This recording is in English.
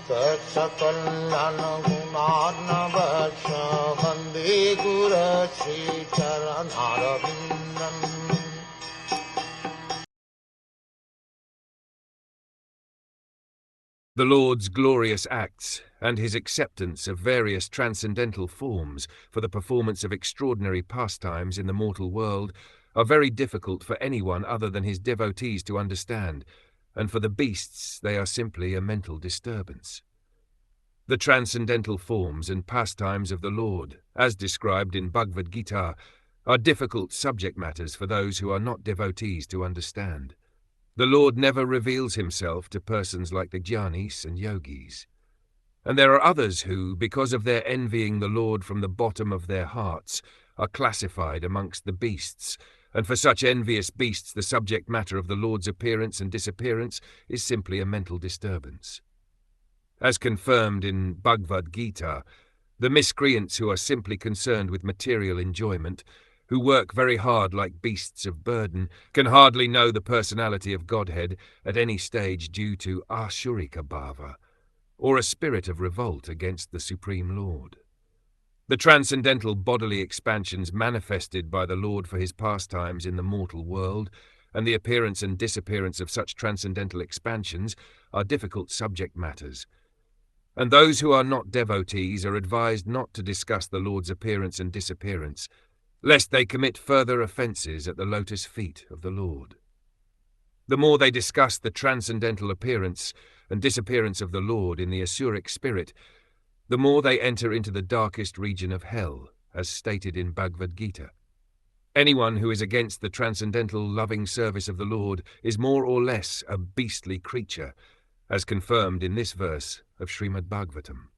Saksakallan gunarnavasya Vande Guru Sri Charanaravindan. The Lord's glorious acts and his acceptance of various transcendental forms for the performance of extraordinary pastimes in the mortal world are very difficult for anyone other than his devotees to understand, and for the beasts they are simply a mental disturbance. The transcendental forms and pastimes of the Lord, as described in Bhagavad Gita, are difficult subject matters for those who are not devotees to understand. The Lord never reveals himself to persons like the jnanis and yogis. And there are others who, because of their envying the Lord from the bottom of their hearts, are classified amongst the beasts, and for such envious beasts the subject matter of the Lord's appearance and disappearance is simply a mental disturbance. As confirmed in Bhagavad Gita, the miscreants who are simply concerned with material enjoyment, who work very hard like beasts of burden, can hardly know the personality of Godhead at any stage due to ashurika bhava, or a spirit of revolt against the Supreme Lord. The transcendental bodily expansions manifested by the Lord for his pastimes in the mortal world, and the appearance and disappearance of such transcendental expansions, are difficult subject matters, and those who are not devotees are advised not to discuss the Lord's appearance and disappearance, lest they commit further offences at the lotus feet of the Lord. The more they discuss the transcendental appearance and disappearance of the Lord in the asuric spirit, the more they enter into the darkest region of hell, as stated in Bhagavad Gita. Anyone who is against the transcendental loving service of the Lord is more or less a beastly creature, as confirmed in this verse of Srimad Bhagwatam.